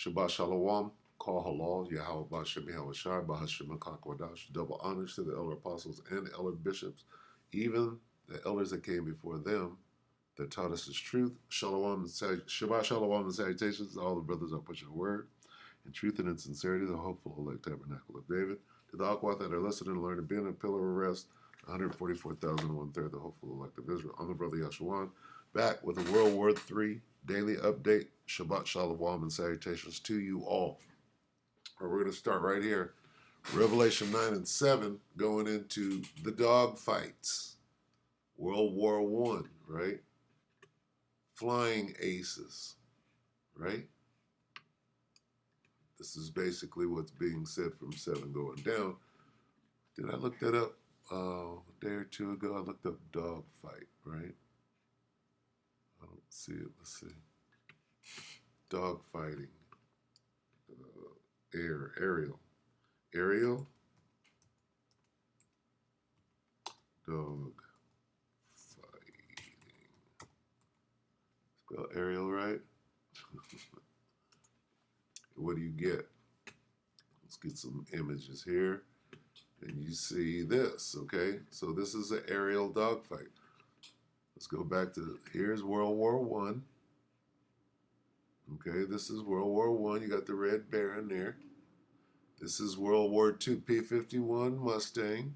Shabbat Shalom, Kol Halal, Yahweh Bashem Yahushai, Bahashim Kakwadash, double honors to the elder apostles and elder bishops, even the elders that came before them that taught us His truth. Shalom, Shabbat Shalom and salutations to all the brothers are pushing the word in truth and in sincerity, the hopeful elect tabernacle of David. To the Akwat that are listening and learning, being a pillar of rest, 144,000, the hopeful elect of Israel. I'm the brother Yashawan, back with a World War III daily update. Shabbat Shalom and salutations to you all. We're going to start right here. Revelation 9 and 7, going into the dog fights. World War I, right? Flying aces, right? This is basically what's being said from 7 going down. Did I look that up a day or two ago? I looked up dog fight, right? I don't see it. Let's see. Dog fighting. Aerial. Aerial. Dog fighting. Spell aerial right? What do you get? Let's get some images here. And you see this, okay? So this is an aerial dogfight. Let's go back to, here's World War I. Okay, this is World War I. You got the Red Baron there. This is World War II, P-51 Mustang.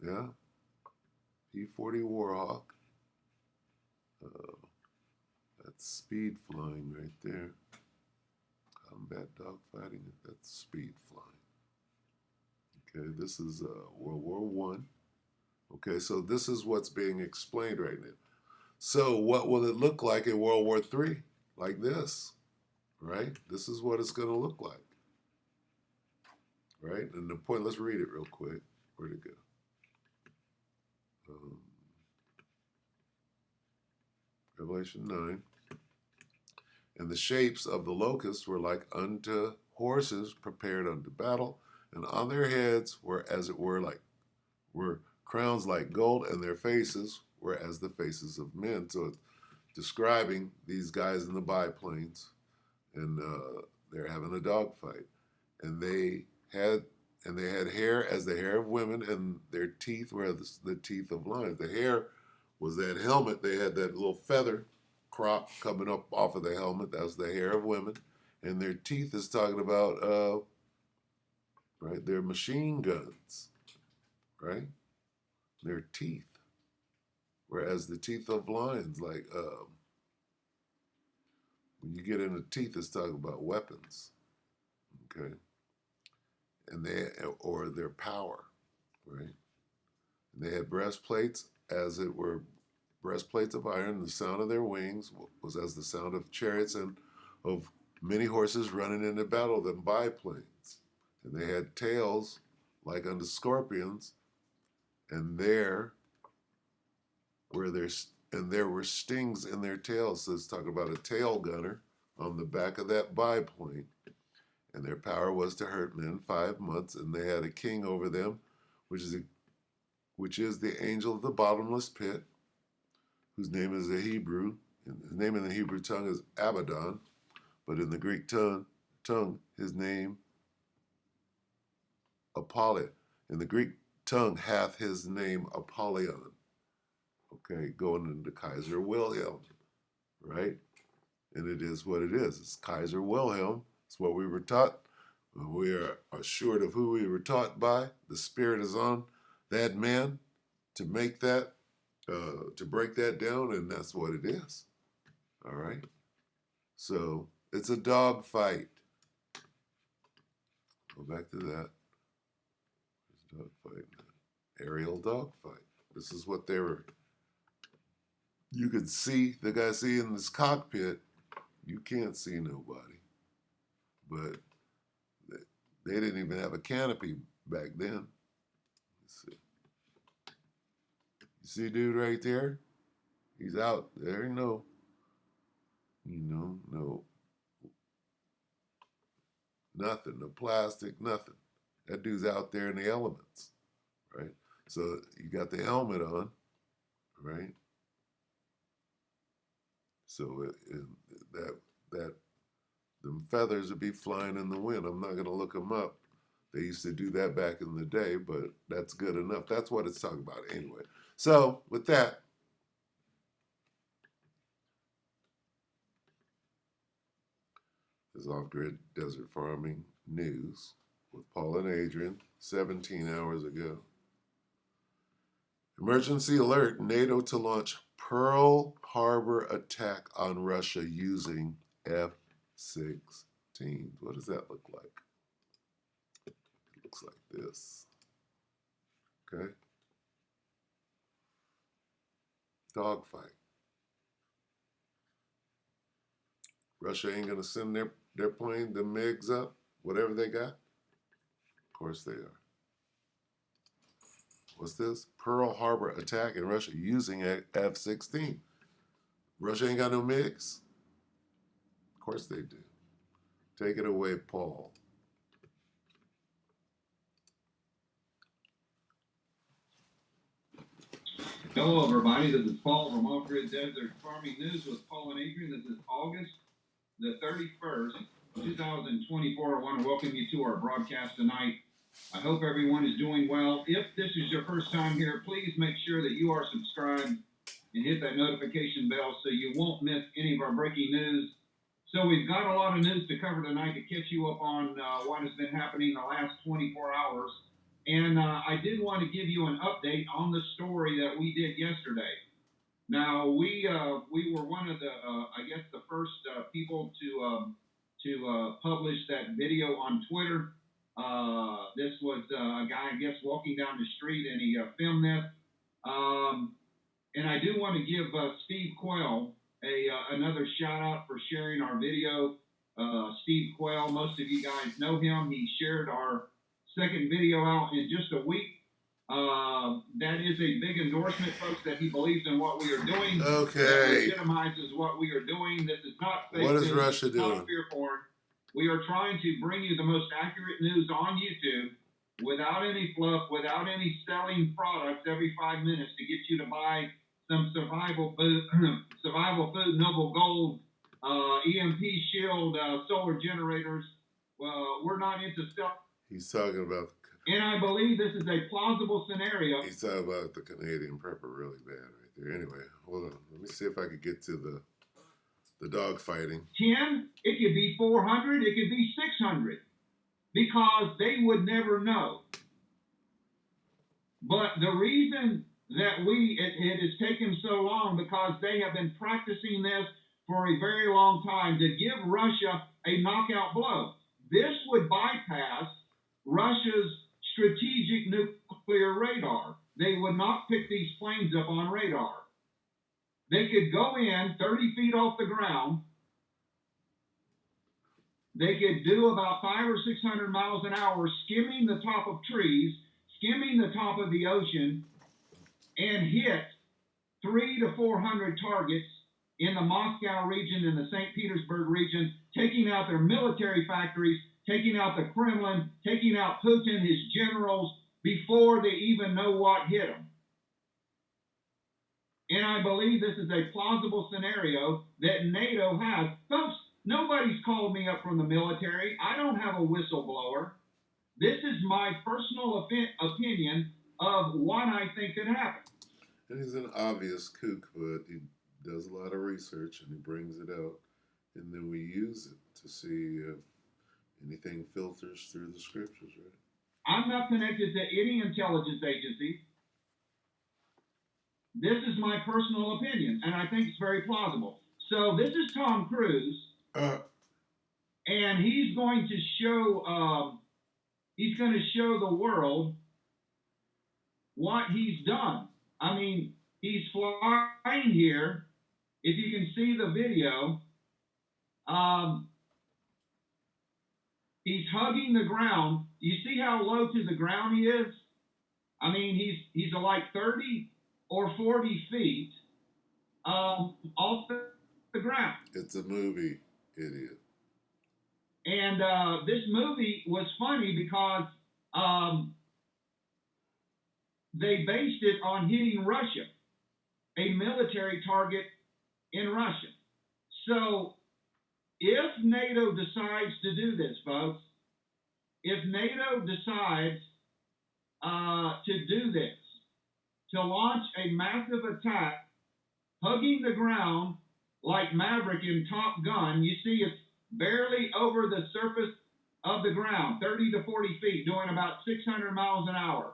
Yeah, P-40 Warhawk. That's speed flying right there. Combat dogfighting, that's speed flying. Okay, this is World War I. Okay, so this is what's being explained right now. So what will it look like in World War III? Like this, right? This is what it's going to look like, right? And the point, let's read it real quick. Where'd it go? Revelation 9. And the shapes of the locusts were like unto horses prepared unto battle, and on their heads were as it were crowns like gold, and their faces were as the faces of men. So it's describing these guys in the biplanes, and they're having a dogfight, and they had hair as the hair of women, and their teeth were the teeth of lions. The hair was that helmet. They had that little feather crop coming up off of the helmet. That's the hair of women, and their teeth is talking about right, their machine guns, right? Their teeth, whereas the teeth of lions, like when you get into teeth, it's talking about weapons, okay, and or their power, right? And they had breastplates, as it were breastplates of iron. The sound of their wings was as the sound of chariots and of many horses running into battle than biplanes. And they had tails like unto scorpions, and there were stings in their tails. So it's talking about a tail gunner on the back of that biplane. And their power was to hurt men 5 months, and they had a king over them, which is the angel of the bottomless pit, whose name is the Hebrew. His name in the Hebrew tongue is Abaddon, but in the Greek tongue his name Apollyon. In the Greek tongue hath his name Apollyon. Okay, going into Kaiser Wilhelm, right? And it is what it is. It's Kaiser Wilhelm. It's what we were taught. We are assured of who we were taught by. The Spirit is on that man to make that, to break that down, and that's what it is. All right? So it's a dog fight. Go back to that. Dog fight. Aerial dog fight. This is what they were. You could see the guy in this cockpit. You can't see nobody. But they didn't even have a canopy back then. Let's see. You see dude right there? He's out there. No, nothing. No plastic, nothing. That dude's out there in the elements, right? So you got the helmet on, right? So feathers would be flying in the wind. I'm not going to look them up. They used to do that back in the day, but that's good enough. That's what it's talking about anyway. So with that, is Off-Grid Desert Farming News with Paul and Adrian, 17 hours ago. Emergency alert, NATO to launch Pearl Harbor attack on Russia using F-16. What does that look like? It looks like this. Okay. Dogfight. Russia ain't going to send their plane, the MiGs up, whatever they got. Of course they are. What's this? Pearl Harbor attack in Russia using F-16. Russia ain't got no MiGs? Of course they do. Take it away, Paul. Hello, everybody. This is Paul from Off-Grid Desert Farming News with Paul and Adrian. This is August the 31st, 2024. I want to welcome you to our broadcast tonight. I hope everyone is doing well. If this is your first time here, please make sure that you are subscribed and hit that notification bell so you won't miss any of our breaking news. So we've got a lot of news to cover tonight to catch you up on what has been happening in the last 24 hours. And I did want to give you an update on the story that we did yesterday. Now, we were one of the, I guess, the first people to publish that video on Twitter. This was a guy, I guess, walking down the street, and he filmed this. And I do want to give Steve Quell another shout out for sharing our video. Steve Quell, most of you guys know him. He shared our second video out in just a week. That is a big endorsement, folks, that he believes in what we are doing. Okay. That legitimizes what we are doing. This is not fake news. What is news. Russia doing? Not fear porn. We are trying to bring you the most accurate news on YouTube without any fluff, without any selling products every 5 minutes to get you to buy some survival food, Noble Gold, EMP Shield, solar generators. We're not into stuff. He's talking about. And I believe this is a plausible scenario. He's talking about the Canadian prepper really bad right there. Anyway, hold on. Let me see if I could get to the dog fighting. 10, it could be 400, it could be 600, because they would never know. But the reason that it has taken so long, because they have been practicing this for a very long time to give Russia a knockout blow. This would bypass Russia's strategic nuclear radar. They would not pick these planes up on radar. They could go in 30 feet off the ground. They could do about 500 or 600 miles an hour, skimming the top of trees, skimming the top of the ocean, and hit 300 to 400 targets in the Moscow region, in the St. Petersburg region, taking out their military factories, taking out the Kremlin, taking out Putin, his generals, before they even know what hit them. And I believe this is a plausible scenario that NATO has. Folks, nobody's called me up from the military. I don't have a whistleblower. This is my personal opinion of what I think could happen. And he's an obvious kook, but he does a lot of research and he brings it out. And then we use it to see if anything filters through the scriptures, right? I'm not connected to any intelligence agency. This is my personal opinion, and I think it's very plausible. So this is Tom Cruise, and he's going to show the world what he's done. I mean, he's flying here. If you can see the video, he's hugging the ground. You see how low to the ground he is? I mean, he's like 30 or 40 feet off the ground. It's a movie, idiot. And this movie was funny because they based it on hitting Russia, a military target in Russia. So If NATO decides to do this, folks, if NATO decides to do this, to launch a massive attack, hugging the ground like Maverick in Top Gun, you see it's barely over the surface of the ground, 30 to 40 feet, doing about 600 miles an hour.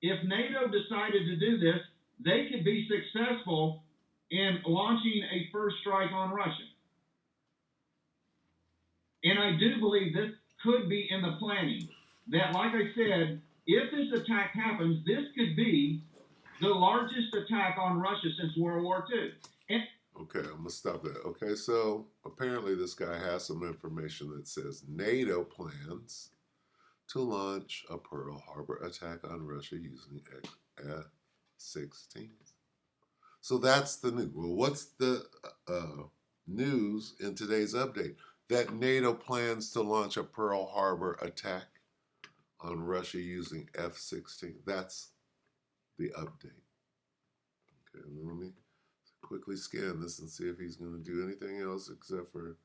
If NATO decided to do this, they could be successful in launching a first strike on Russia. And I do believe this could be in the planning. That, like I said, if this attack happens, this could be the largest attack on Russia since World War II. And okay, I'm gonna stop that. Okay, so apparently this guy has some information that says NATO plans to launch a Pearl Harbor attack on Russia using F-16s. So that's the news. Well, what's the news in today's update? That NATO plans to launch a Pearl Harbor attack on Russia using F-16. That's the update. Okay, let me quickly scan this and see if he's going to do anything else except for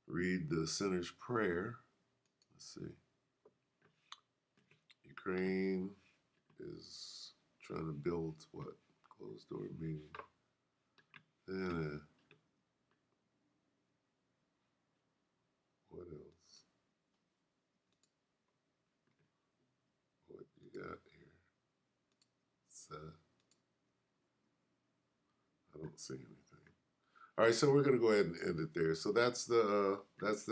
read the sinner's prayer. Let's see. Ukraine is trying to build what? Closed door meeting. And what else? What you got here? It's, I don't see anything. All right, so we're gonna go ahead and end it there. So that's the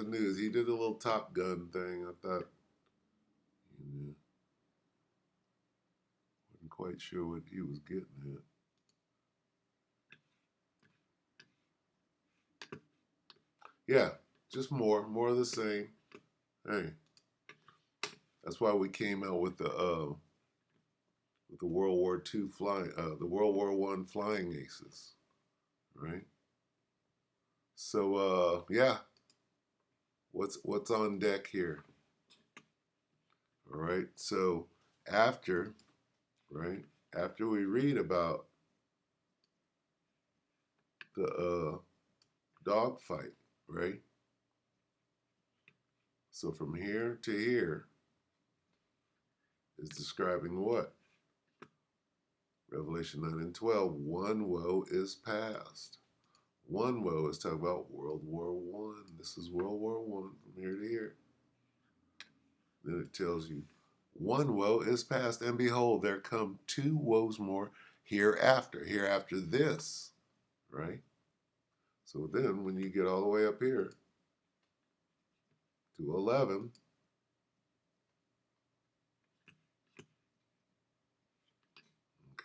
news. He did a little Top Gun thing. I thought, wasn't quite sure what he was getting at. Yeah, just more of the same. Hey, that's why we came out with the World War II flying, the World War I flying aces, right? So yeah, what's on deck here? All right. So after, right, after we read about the dogfight, right? So from here to here is describing what? Revelation 9 and 12. One woe is past. One woe is talking about World War I. This is World War I from here to here. Then it tells you, one woe is past, and behold, there come two woes more hereafter. Hereafter this, right? So then when you get all the way up here to 11,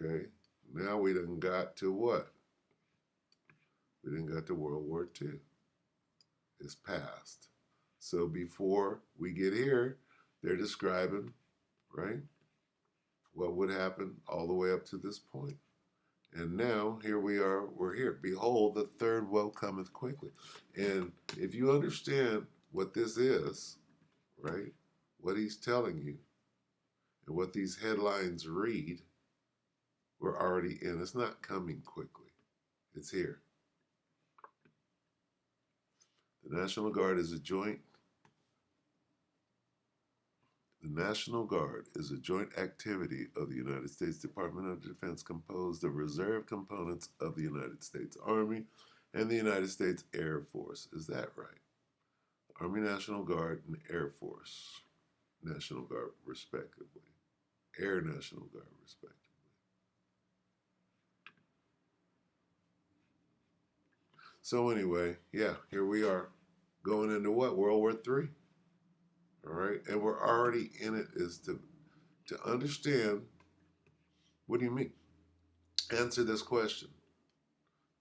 okay, now we done got to what? We done got to World War II. It's past. So before we get here, they're describing, right, what would happen all the way up to this point. And now here we are, we're here. Behold, the third woe cometh quickly. And if you understand what this is, right, what he's telling you, and what these headlines read, we're already in. It's not coming quickly. It's here. The National Guard is a joint activity of the United States Department of Defense composed of reserve components of the United States Army and the United States Air Force. Is that right? Army National Guard and Air Force National Guard, respectively. Air National Guard, respectively. So anyway, yeah, here we are going into what? World War III. All right, and we're already in it. Is to understand. What do you mean? Answer this question.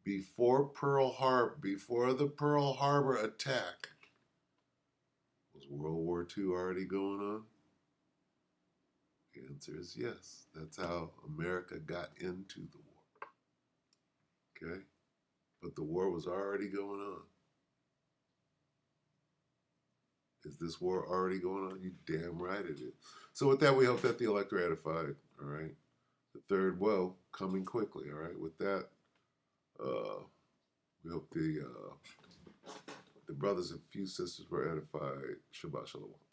Before the Pearl Harbor attack, was World War II already going on? The answer is yes. That's how America got into the war. Okay, but the war was already going on. Is this war already going on? You damn right it is. So with that, we hope that the elect are edified. All right. The third woe coming quickly. All right. With that, hope the brothers and few sisters were edified. Shabbat Shalom.